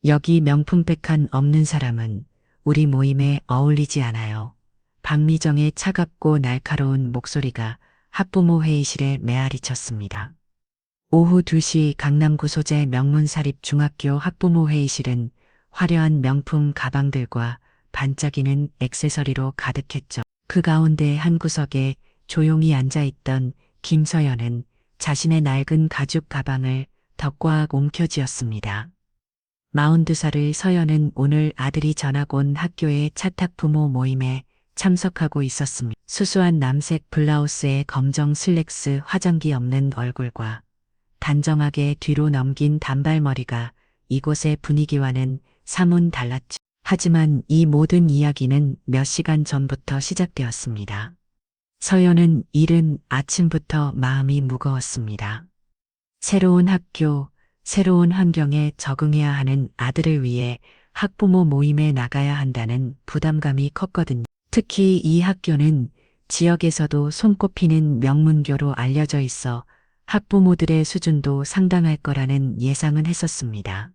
여기 명품백 한 없는 사람은 우리 모임에 어울리지 않아요. 박미정의 차갑고 날카로운 목소리가 학부모 회의실에 메아리 쳤습니다. 오후 2시 강남구 소재 명문사립중학교 학부모 회의실은 화려한 명품 가방들과 반짝이는 액세서리로 가득했죠. 그 가운데 한 구석에 조용히 앉아있던 김서연은 자신의 낡은 가죽 가방을 더 꽉 움켜쥐었습니다. 42살의 서연은 오늘 아들이 전학 온 학교의 차탁 부모 모임에 참석하고 있었습니다. 수수한 남색 블라우스에 검정 슬랙스 화장기 없는 얼굴과 단정하게 뒤로 넘긴 단발머리가 이곳의 분위기와는 사뭇 달랐죠. 하지만 이 모든 이야기는 몇 시간 전부터 시작되었습니다. 서연은 이른 아침부터 마음이 무거웠습니다. 새로운 학교, 새로운 환경에 적응해야 하는 아들을 위해 학부모 모임에 나가야 한다는 부담감이 컸거든요. 특히 이 학교는 지역에서도 손꼽히는 명문교로 알려져 있어 학부모들의 수준도 상당할 거라는 예상은 했었습니다.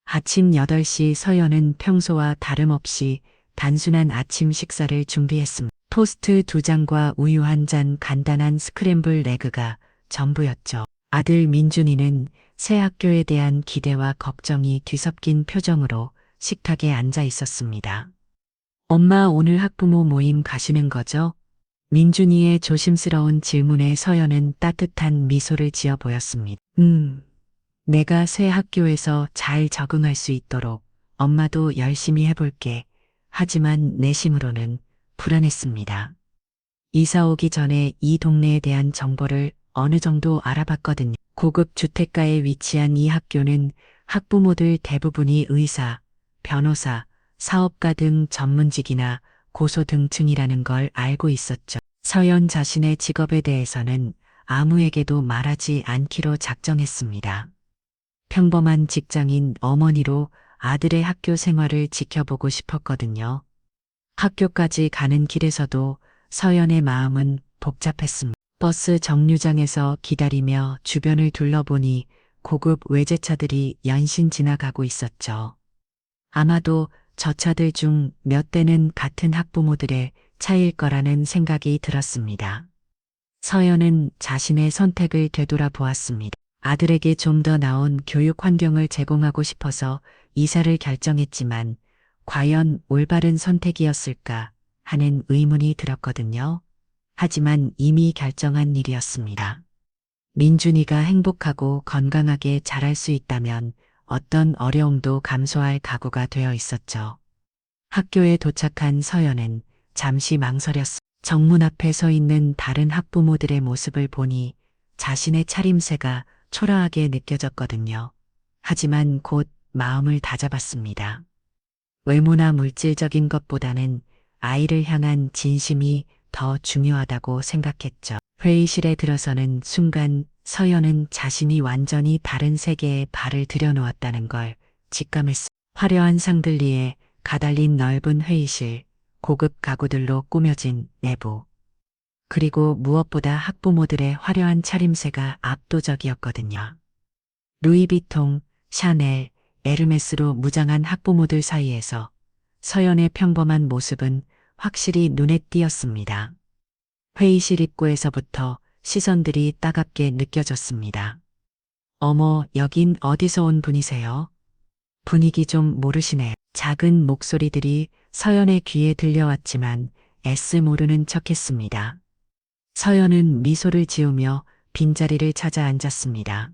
아침 8시 서연은 평소와 다름없이 단순한 아침 식사를 준비했습니다. 토스트 2장과 우유 1잔, 간단한 스크램블 에그가 전부였죠. 아들 민준이는 새 학교에 대한 기대와 걱정이 뒤섞인 표정으로 식탁에 앉아 있었습니다. 엄마, 오늘 학부모 모임 가시는 거죠? 민준이의 조심스러운 질문에 서연은 따뜻한 미소를 지어 보였습니다. 내가 새 학교에서 잘 적응할 수 있도록 엄마도 열심히 해볼게. 하지만 내심으로는 불안했습니다. 이사 오기 전에 이 동네에 대한 정보를 어느 정도 알아봤거든요. 고급 주택가에 위치한 이 학교는 학부모들 대부분이 의사, 변호사, 사업가 등 전문직이나 고소등층이라는 걸 알고 있었죠. 서연 자신의 직업에 대해서는 아무에게도 말하지 않기로 작정했습니다. 평범한 직장인 어머니로 아들의 학교 생활을 지켜보고 싶었거든요. 학교까지 가는 길에서도 서연의 마음은 복잡했습니다. 버스 정류장에서 기다리며 주변을 둘러보니 고급 외제차들이 연신 지나가고 있었죠. 아마도 저 차들 중 몇 대는 같은 학부모들의 차일 거라는 생각이 들었습니다. 서연은 자신의 선택을 되돌아보았습니다. 아들에게 좀 더 나은 교육 환경을 제공하고 싶어서 이사를 결정했지만 과연 올바른 선택이었을까 하는 의문이 들었거든요. 하지만 이미 결정한 일이었습니다. 민준이가 행복하고 건강하게 자랄 수 있다면 어떤 어려움도 감수할 각오가 되어 있었죠. 학교에 도착한 서연은 잠시 망설였습니다. 정문 앞에 서 있는 다른 학부모들의 모습을 보니 자신의 차림새가 초라하게 느껴졌거든요. 하지만 곧 마음을 다잡았습니다. 외모나 물질적인 것보다는 아이를 향한 진심이 더 중요하다고 생각했죠. 회의실에 들어서는 순간 서연은 자신이 완전히 다른 세계에 발을 들여놓았다는 걸 직감했습니다. 화려한 상들리에 가달린 넓은 회의실, 고급 가구들로 꾸며진 내부. 그리고 무엇보다 학부모들의 화려한 차림새가 압도적이었거든요. 루이비통, 샤넬, 에르메스로 무장한 학부모들 사이에서 서연의 평범한 모습은 확실히 눈에 띄었습니다. 회의실 입구에서부터 시선들이 따갑게 느껴졌습니다. 어머, 여긴 어디서 온 분이세요? 분위기 좀 모르시네요. 작은 목소리들이 서연의 귀에 들려왔지만 애쓰 모르는 척했습니다. 서연은 미소를 지으며 빈자리를 찾아 앉았습니다.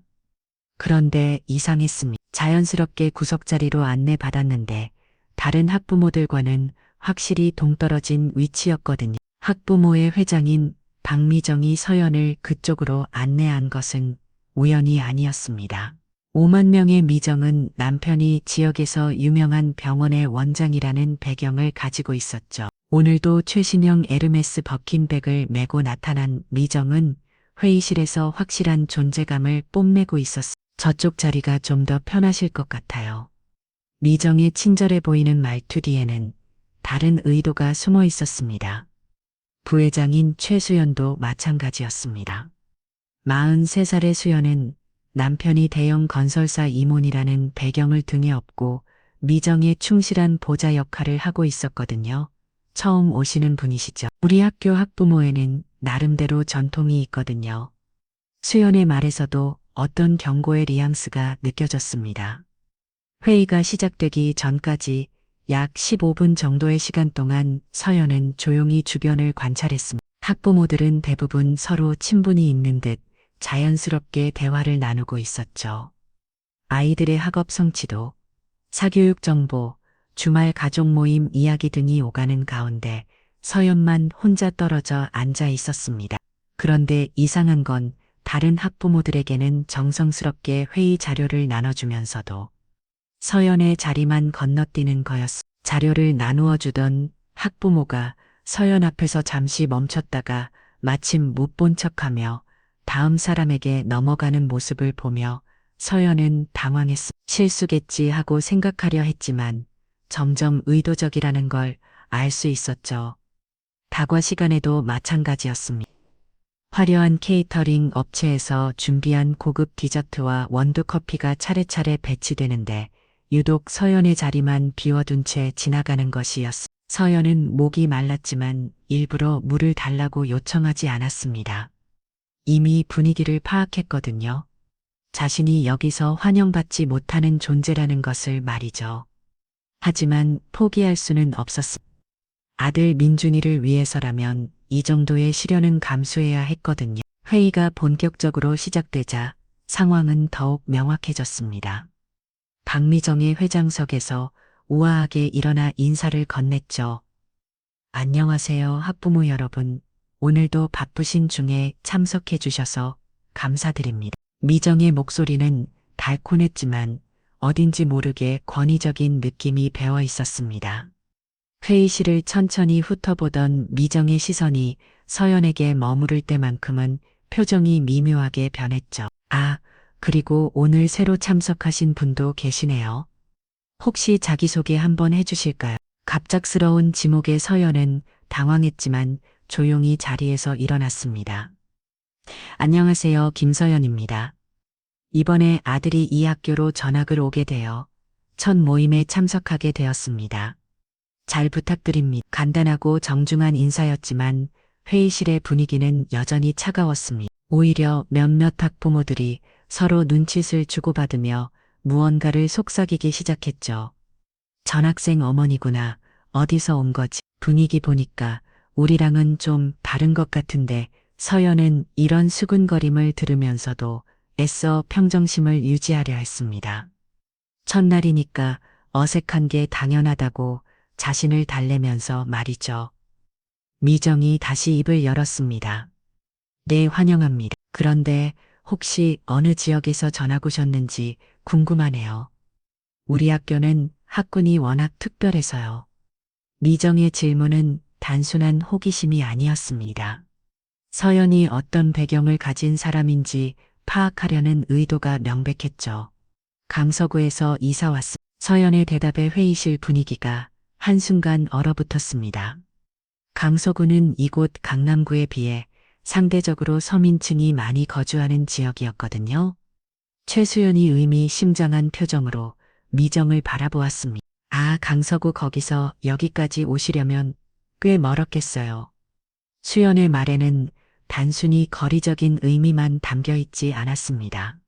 그런데 이상했습니다. 자연스럽게 구석자리로 안내받았는데 다른 학부모들과는 확실히 동떨어진 위치였거든요. 학부모의 회장인 박미정이 서연을 그쪽으로 안내한 것은 우연이 아니었습니다. 5만 명의 미정은 남편이 지역에서 유명한 병원의 원장이라는 배경을 가지고 있었죠. 오늘도 최신형 에르메스 버킨백을 메고 나타난 미정은 회의실에서 확실한 존재감을 뽐내고 있었습니다. 저쪽 자리가 좀 더 편하실 것 같아요. 미정의 친절해 보이는 말투 뒤에는 다른 의도가 숨어 있었습니다. 부회장인 최수연도 마찬가지였습니다. 43살의 수연은 남편이 대형 건설사 임원이라는 배경을 등에 업고 미정에 충실한 보좌 역할을 하고 있었거든요. 처음 오시는 분이시죠. 우리 학교 학부모에는 나름대로 전통이 있거든요. 수연의 말에서도 어떤 경고의 뉘앙스가 느껴졌습니다. 회의가 시작되기 전까지 약 15분 정도의 시간 동안 서연은 조용히 주변을 관찰했습니다. 학부모들은 대부분 서로 친분이 있는 듯 자연스럽게 대화를 나누고 있었죠. 아이들의 학업 성취도, 사교육 정보, 주말 가족 모임 이야기 등이 오가는 가운데 서연만 혼자 떨어져 앉아 있었습니다. 그런데 이상한 건 다른 학부모들에게는 정성스럽게 회의 자료를 나눠주면서도 서연의 자리만 건너뛰는 거였습니다. 자료를 나누어 주던 학부모가 서연 앞에서 잠시 멈췄다가 마침 못 본 척하며 다음 사람에게 넘어가는 모습을 보며 서연은 당황했습니다. 실수겠지 하고 생각하려 했지만 점점 의도적이라는 걸 알 수 있었죠. 다과 시간에도 마찬가지였습니다. 화려한 케이터링 업체에서 준비한 고급 디저트와 원두커피가 차례차례 배치되는데 유독 서연의 자리만 비워둔 채 지나가는 것이었습니다. 서연은 목이 말랐지만 일부러 물을 달라고 요청하지 않았습니다. 이미 분위기를 파악했거든요. 자신이 여기서 환영받지 못하는 존재라는 것을 말이죠. 하지만 포기할 수는 없었습니다. 아들 민준이를 위해서라면 이 정도의 시련은 감수해야 했거든요. 회의가 본격적으로 시작되자 상황은 더욱 명확해졌습니다. 박미정의 회장석에서 우아하게 일어나 인사를 건넸죠. 안녕하세요, 학부모 여러분. 오늘도 바쁘신 중에 참석해 주셔서 감사드립니다. 미정의 목소리는 달콤했지만 어딘지 모르게 권위적인 느낌이 배어 있었습니다. 회의실을 천천히 훑어보던 미정의 시선이 서연에게 머무를 때만큼은 표정이 미묘하게 변했죠. 아, 그리고 오늘 새로 참석하신 분도 계시네요. 혹시 자기소개 한번 해주실까요? 갑작스러운 지목에 서연은 당황했지만 조용히 자리에서 일어났습니다. 안녕하세요, 김서연입니다. 이번에 아들이 이 학교로 전학을 오게 되어 첫 모임에 참석하게 되었습니다. 잘 부탁드립니다. 간단하고 정중한 인사였지만 회의실의 분위기는 여전히 차가웠습니다. 오히려 몇몇 학부모들이 서로 눈짓을 주고받으며 무언가를 속삭이기 시작했죠. 전학생 어머니구나. 어디서 온 거지? 분위기 보니까 우리랑은 좀 다른 것 같은데. 서연은 이런 수군거림을 들으면서도 애써 평정심을 유지하려 했습니다. 첫날이니까 어색한 게 당연하다고 자신을 달래면서 말이죠. 미정이 다시 입을 열었습니다. 네, 환영합니다. 그런데 혹시 어느 지역에서 전학 오셨는지 궁금하네요. 우리 학교는 학군이 워낙 특별해서요. 미정의 질문은 단순한 호기심이 아니었습니다. 서연이 어떤 배경을 가진 사람인지 파악하려는 의도가 명백했죠. 강서구에서 이사 왔습니다. 서연의 대답에 회의실 분위기가 한순간 얼어붙었습니다. 강서구는 이곳 강남구에 비해 상대적으로 서민층이 많이 거주하는 지역이었거든요. 최수연이 의미심장한 표정으로 미정을 바라보았습니다. 아, 강서구 거기서 여기까지 오시려면 꽤 멀었겠어요. 수연의 말에는 단순히 거리적인 의미만 담겨 있지 않았습니다.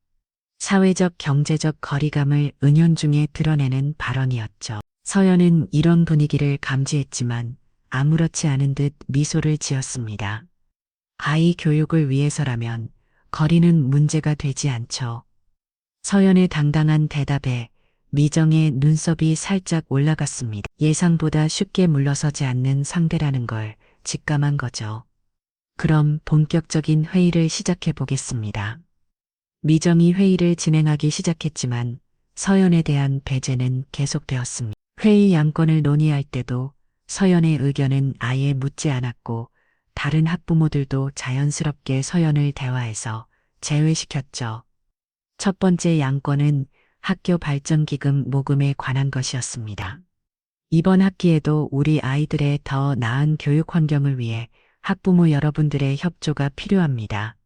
사회적 경제적 거리감을 은연중에 드러내는 발언이었죠. 서연은 이런 분위기를 감지했지만 아무렇지 않은 듯 미소를 지었습니다. 아이 교육을 위해서라면 거리는 문제가 되지 않죠. 서연의 당당한 대답에 미정의 눈썹이 살짝 올라갔습니다. 예상보다 쉽게 물러서지 않는 상대라는 걸 직감한 거죠. 그럼 본격적인 회의를 시작해 보겠습니다. 미정이 회의를 진행하기 시작했지만 서연에 대한 배제는 계속되었습니다. 회의 양건을 논의할 때도 서연의 의견은 아예 묻지 않았고 다른 학부모들도 자연스럽게 서연을 대화해서 제외시켰죠. 첫 번째 양건은 학교 발전기금 모금에 관한 것이었습니다. 이번 학기에도 우리 아이들의 더 나은 교육 환경을 위해 학부모 여러분들의 협조가 필요합니다.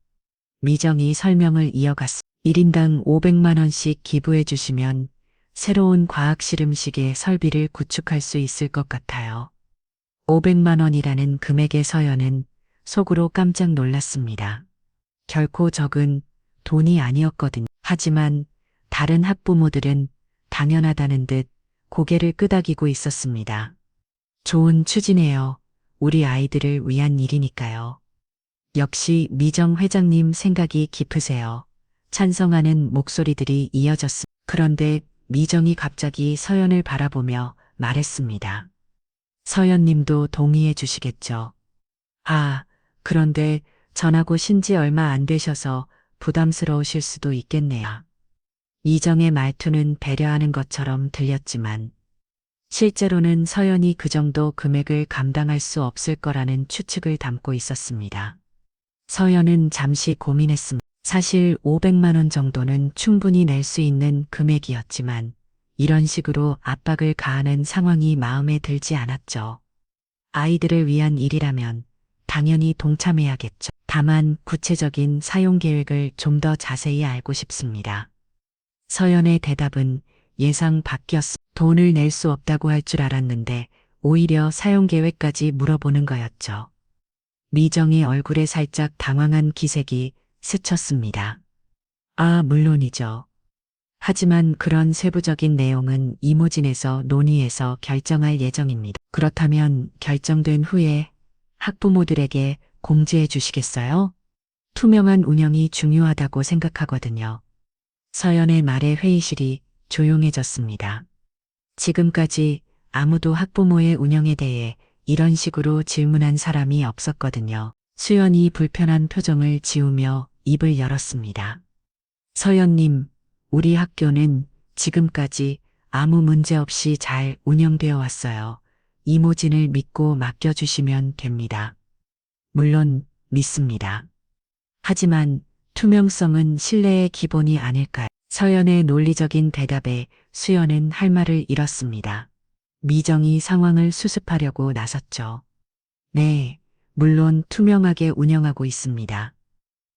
미정이 설명을 이어갔습니다. 1인당 500만 원씩 기부해 주시면 새로운 과학 실험실의 설비를 구축할 수 있을 것 같아요. 500만 원이라는 금액의 서연은 속으로 깜짝 놀랐습니다. 결코 적은 돈이 아니었거든요. 하지만 다른 학부모들은 당연하다는 듯 고개를 끄덕이고 있었습니다. 좋은 추진이에요. 우리 아이들을 위한 일이니까요. 역시 미정 회장님 생각이 깊으세요. 찬성하는 목소리들이 이어졌습니다. 그런데 미정이 갑자기 서연을 바라보며 말했습니다. 서연님도 동의해 주시겠죠? 아, 그런데 전하고 신지 얼마 안 되셔서 부담스러우실 수도 있겠네요. 미정의 말투는 배려하는 것처럼 들렸지만 실제로는 서연이 그 정도 금액을 감당할 수 없을 거라는 추측을 담고 있었습니다. 서연은 잠시 고민했습니다. 사실 500만 원 정도는 충분히 낼 수 있는 금액이었지만 이런 식으로 압박을 가하는 상황이 마음에 들지 않았죠. 아이들을 위한 일이라면 당연히 동참해야겠죠. 다만 구체적인 사용 계획을 좀 더 자세히 알고 싶습니다. 서연의 대답은 예상 밖이었습니다. 돈을 낼 수 없다고 할 줄 알았는데 오히려 사용 계획까지 물어보는 거였죠. 미정의 얼굴에 살짝 당황한 기색이 스쳤습니다. 아, 물론이죠. 하지만 그런 세부적인 내용은 이모진에서 논의해서 결정할 예정입니다. 그렇다면 결정된 후에 학부모들에게 공지해 주시겠어요? 투명한 운영이 중요하다고 생각하거든요. 서연의 말에 회의실이 조용해졌습니다. 지금까지 아무도 학부모의 운영에 대해 이런 식으로 질문한 사람이 없었거든요. 수연이 불편한 표정을 지으며 입을 열었습니다. 서연님, 우리 학교는 지금까지 아무 문제 없이 잘 운영되어 왔어요. 이모진을 믿고 맡겨주시면 됩니다. 물론 믿습니다. 하지만 투명성은 신뢰의 기본이 아닐까요? 서연의 논리적인 대답에 수연은 할 말을 잃었습니다. 미정이 상황을 수습하려고 나섰죠. 네, 물론 투명하게 운영하고 있습니다.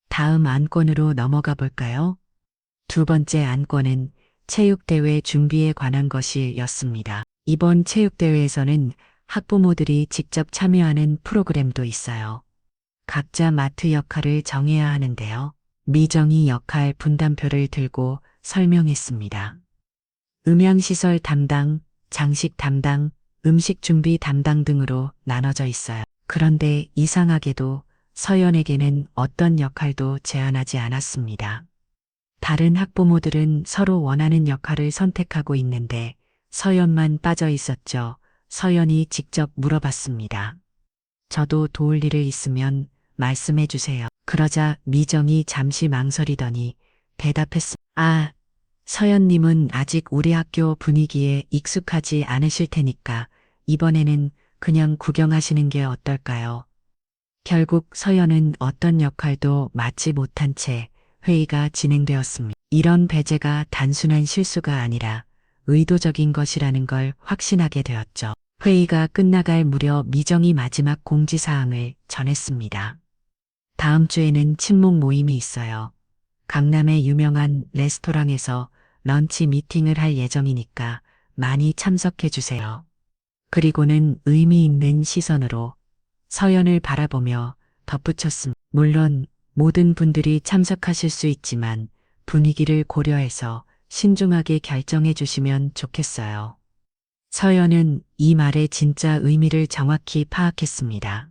다음 안건으로 넘어가 볼까요? 두 번째 안건은 체육대회 준비에 관한 것이었습니다. 이번 체육대회에서는 학부모들이 직접 참여하는 프로그램도 있어요. 각자 맡을 역할을 정해야 하는데요. 미정이 역할 분담표를 들고 설명했습니다. 음향시설 담당, 장식 담당, 음식 준비 담당 등으로 나눠져 있어요. 그런데 이상하게도 서연에게는 어떤 역할도 제안하지 않았습니다. 다른 학부모들은 서로 원하는 역할을 선택하고 있는데 서연만 빠져 있었죠. 서연이 직접 물어봤습니다. 저도 도울 일을 있으면 말씀해 주세요. 그러자 미정이 잠시 망설이더니 대답했습니다. 아, 서연님은 아직 우리 학교 분위기에 익숙하지 않으실 테니까 이번에는 그냥 구경하시는 게 어떨까요? 결국 서연은 어떤 역할도 맡지 못한 채 회의가 진행되었습니다. 이런 배제가 단순한 실수가 아니라 의도적인 것이라는 걸 확신하게 되었죠. 회의가 끝나갈 무렵 미정이 마지막 공지사항을 전했습니다. 다음 주에는 친목 모임이 있어요. 강남의 유명한 레스토랑에서 런치 미팅을 할 예정이니까 많이 참석해 주세요. 그리고는 의미 있는 시선으로 서연을 바라보며 덧붙였습니다. 물론 모든 분들이 참석하실 수 있지만 분위기를 고려해서 신중하게 결정해 주시면 좋겠어요. 서연은 이 말의 진짜 의미를 정확히 파악했습니다.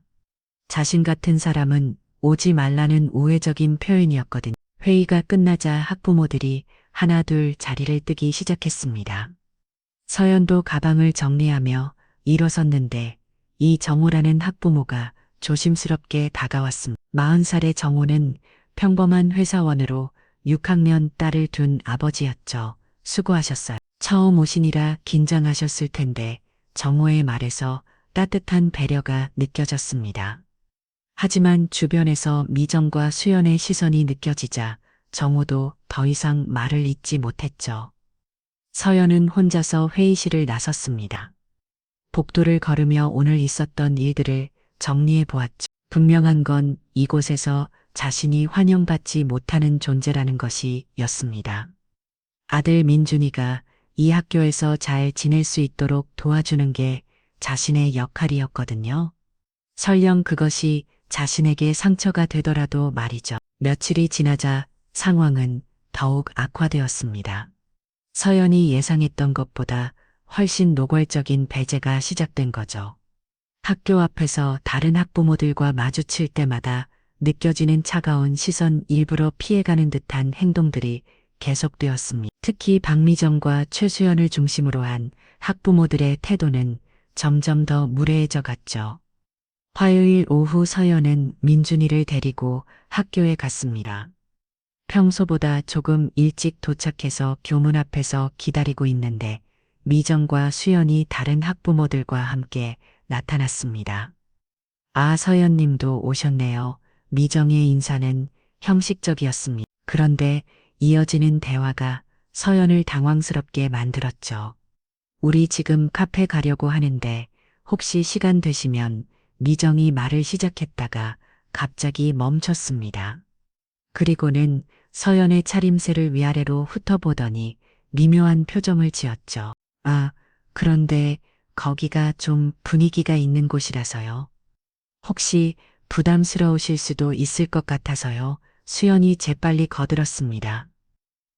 자신 같은 사람은 오지 말라는 우회적인 표현이었거든요. 회의가 끝나자 학부모들이 하나둘 자리를 뜨기 시작했습니다. 서연도 가방을 정리하며 일어섰는데 이 정호라는 학부모가 조심스럽게 다가왔습니다. 40살의 정호는 평범한 회사원으로 6학년 딸을 둔 아버지였죠. 수고하셨어요. 처음 오시니라 긴장하셨을 텐데 정호의 말에서 따뜻한 배려가 느껴졌습니다. 하지만 주변에서 미정과 수연의 시선이 느껴지자 정호도 더 이상 말을 잇지 못했죠. 서연은 혼자서 회의실을 나섰습니다. 복도를 걸으며 오늘 있었던 일들을 정리해 보았죠. 분명한 건 이곳에서 자신이 환영받지 못하는 존재라는 것이었습니다. 아들 민준이가 이 학교에서 잘 지낼 수 있도록 도와주는 게 자신의 역할이었거든요. 설령 그것이 자신에게 상처가 되더라도 말이죠. 며칠이 지나자 상황은 더욱 악화되었습니다. 서연이 예상했던 것보다 훨씬 노골적인 배제가 시작된 거죠. 학교 앞에서 다른 학부모들과 마주칠 때마다 느껴지는 차가운 시선, 일부러 피해가는 듯한 행동들이 계속되었습니다. 특히 박미정과 최수연을 중심으로 한 학부모들의 태도는 점점 더 무례해져 갔죠. 화요일 오후 서연은 민준이를 데리고 학교에 갔습니다. 평소보다 조금 일찍 도착해서 교문 앞에서 기다리고 있는데 미정과 수연이 다른 학부모들과 함께 나타났습니다. 아, 서연님도 오셨네요. 미정의 인사는 형식적이었습니다. 그런데 이어지는 대화가 서연을 당황스럽게 만들었죠. 우리 지금 카페 가려고 하는데 혹시 시간 되시면 미정이 말을 시작했다가 갑자기 멈췄습니다. 그리고는 서연의 차림새를 위아래로 훑어보더니 미묘한 표정을 지었죠. 아, 그런데 거기가 좀 분위기가 있는 곳이라서요. 혹시 부담스러우실 수도 있을 것 같아서요. 수연이 재빨리 거들었습니다.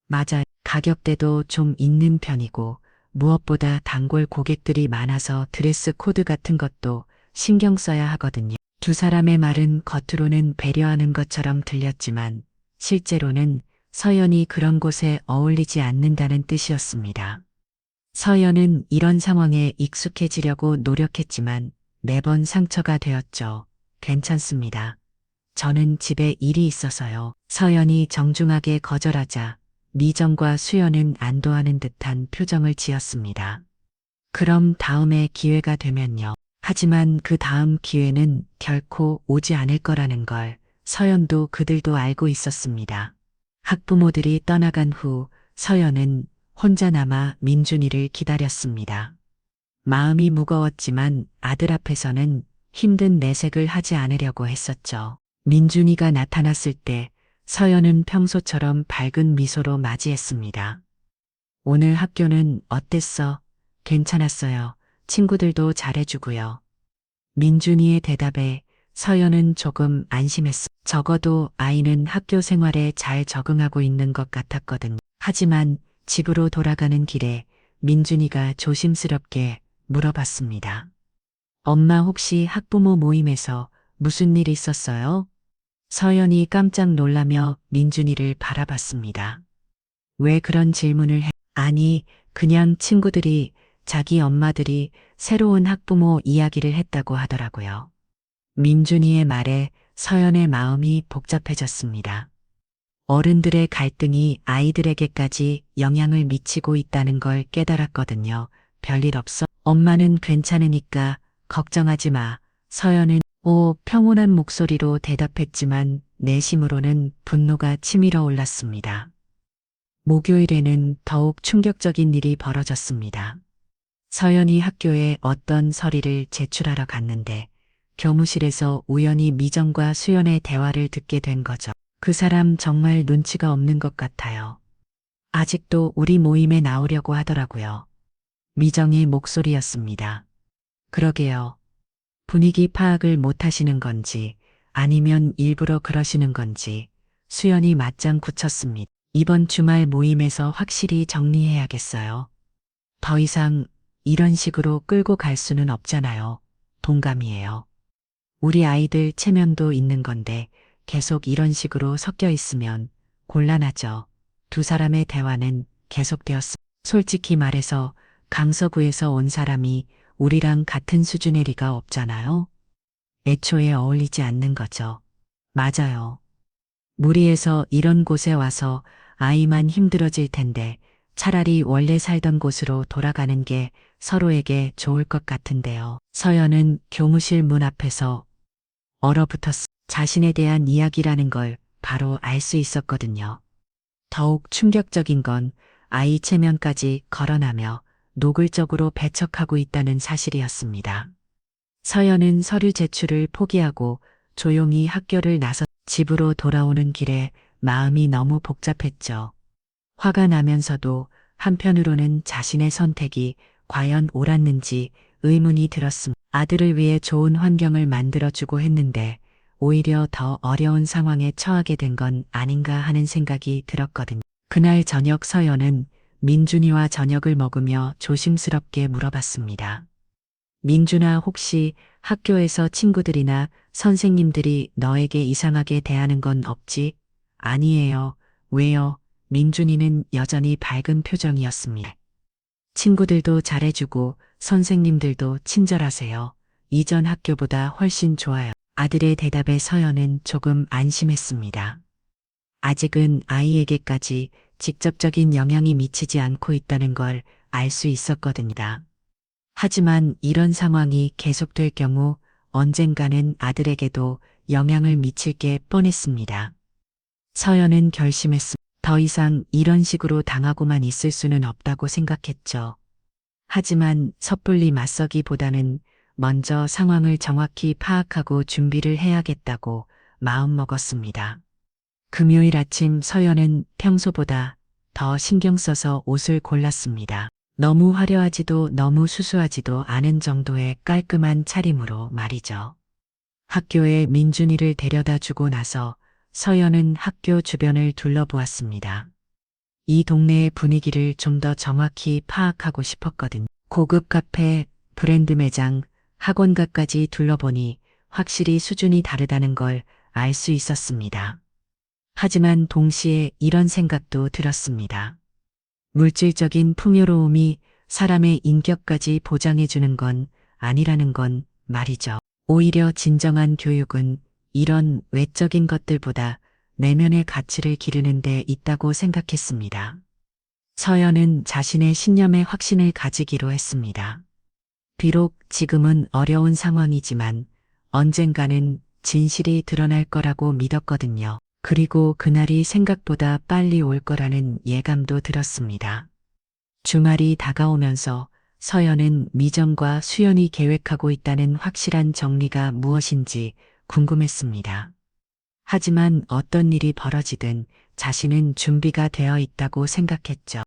맞아, 가격대도 좀 있는 편이고 무엇보다 단골 고객들이 많아서 드레스 코드 같은 것도 신경 써야 하거든요. 두 사람의 말은 겉으로는 배려하는 것처럼 들렸지만 실제로는 서연이 그런 곳에 어울리지 않는다는 뜻이었습니다. 서연은 이런 상황에 익숙해지려고 노력했지만 매번 상처가 되었죠. 괜찮습니다. 저는 집에 일이 있어서요. 서연이 정중하게 거절하자 미정과 수연은 안도하는 듯한 표정을 지었습니다. 그럼 다음에 기회가 되면요. 하지만 그 다음 기회는 결코 오지 않을 거라는 걸 서연도 그들도 알고 있었습니다. 학부모들이 떠나간 후 서연은 혼자 남아 민준이를 기다렸습니다. 마음이 무거웠지만 아들 앞에서는 힘든 내색을 하지 않으려고 했었죠. 민준이가 나타났을 때 서연은 평소처럼 밝은 미소로 맞이했습니다. 오늘 학교는 어땠어? 괜찮았어요. 친구들도 잘해주고요. 민준이의 대답에 서연은 조금 안심했어. 적어도 아이는 학교 생활에 잘 적응하고 있는 것 같았거든요. 하지만 집으로 돌아가는 길에 민준이가 조심스럽게 물어봤습니다. 엄마 혹시 학부모 모임에서 무슨 일 있었어요? 서연이 깜짝 놀라며 민준이를 바라봤습니다. 왜 그런 질문을 해? 아니, 그냥 친구들이 자기 엄마들이 새로운 학부모 이야기를 했다고 하더라고요. 민준이의 말에 서연의 마음이 복잡해졌습니다. 어른들의 갈등이 아이들에게까지 영향을 미치고 있다는 걸 깨달았거든요. 별일 없어. 엄마는 괜찮으니까 걱정하지 마. 서연은 평온한 목소리로 대답했지만 내심으로는 분노가 치밀어 올랐습니다. 목요일에는 더욱 충격적인 일이 벌어졌습니다. 서연이 학교에 어떤 서류를 제출하러 갔는데 교무실에서 우연히 미정과 수연의 대화를 듣게 된 거죠. 그 사람 정말 눈치가 없는 것 같아요. 아직도 우리 모임에 나오려고 하더라고요. 미정의 목소리였습니다. 그러게요. 분위기 파악을 못 하시는 건지 아니면 일부러 그러시는 건지 수연이 맞장 굳혔습니다. 이번 주말 모임에서 확실히 정리해야겠어요. 더 이상 이런 식으로 끌고 갈 수는 없잖아요. 동감이에요. 우리 아이들 체면도 있는 건데 계속 이런 식으로 섞여 있으면 곤란하죠. 두 사람의 대화는 계속되었습니다. 솔직히 말해서 강서구에서 온 사람이 우리랑 같은 수준의 리가 없잖아요. 애초에 어울리지 않는 거죠. 맞아요. 무리해서 이런 곳에 와서 아이만 힘들어질 텐데 차라리 원래 살던 곳으로 돌아가는 게 서로에게 좋을 것 같은데요. 서연은 교무실 문 앞에서 얼어붙었어. 자신에 대한 이야기라는 걸 바로 알 수 있었거든요. 더욱 충격적인 건 아이 체면까지 거론하며 노골적으로 배척하고 있다는 사실이었습니다. 서연은 서류 제출을 포기하고 조용히 학교를 나섰 집으로 돌아오는 길에 마음이 너무 복잡했죠. 화가 나면서도 한편으로는 자신의 선택이 과연 옳았는지 의문이 들었습니다. 아들을 위해 좋은 환경을 만들어주고 했는데 오히려 더 어려운 상황에 처하게 된 건 아닌가 하는 생각이 들었거든요. 그날 저녁 서연은 민준이와 저녁을 먹으며 조심스럽게 물어봤습니다. 민준아, 혹시 학교에서 친구들이나 선생님들이 너에게 이상하게 대하는 건 없지? 아니에요. 왜요? 민준이는 여전히 밝은 표정이었습니다. 친구들도 잘해주고 선생님들도 친절하세요. 이전 학교보다 훨씬 좋아요. 아들의 대답에 서연은 조금 안심했습니다. 아직은 아이에게까지 직접적인 영향이 미치지 않고 있다는 걸 알 수 있었거든요. 하지만 이런 상황이 계속될 경우 언젠가는 아들에게도 영향을 미칠 게 뻔했습니다. 서연은 결심했습니다. 더 이상 이런 식으로 당하고만 있을 수는 없다고 생각했죠. 하지만 섣불리 맞서기보다는 먼저 상황을 정확히 파악하고 준비를 해야겠다고 마음먹었습니다. 금요일 아침 서연은 평소보다 더 신경 써서 옷을 골랐습니다. 너무 화려하지도 너무 수수하지도 않은 정도의 깔끔한 차림으로 말이죠. 학교에 민준이를 데려다 주고 나서 서연은 학교 주변을 둘러보았습니다. 이 동네의 분위기를 좀 더 정확히 파악하고 싶었거든요. 고급 카페, 브랜드 매장, 학원가까지 둘러보니 확실히 수준이 다르다는 걸 알 수 있었습니다. 하지만 동시에 이런 생각도 들었습니다. 물질적인 풍요로움이 사람의 인격까지 보장해주는 건 아니라는 건 말이죠. 오히려 진정한 교육은 이런 외적인 것들보다 내면의 가치를 기르는 데 있다고 생각했습니다. 서연은 자신의 신념에 확신을 가지기로 했습니다. 비록 지금은 어려운 상황이지만 언젠가는 진실이 드러날 거라고 믿었거든요. 그리고 그날이 생각보다 빨리 올 거라는 예감도 들었습니다. 주말이 다가오면서 서연은 미정과 수연이 계획하고 있다는 확실한 정리가 무엇인지 궁금했습니다. 하지만 어떤 일이 벌어지든 자신은 준비가 되어 있다고 생각했죠.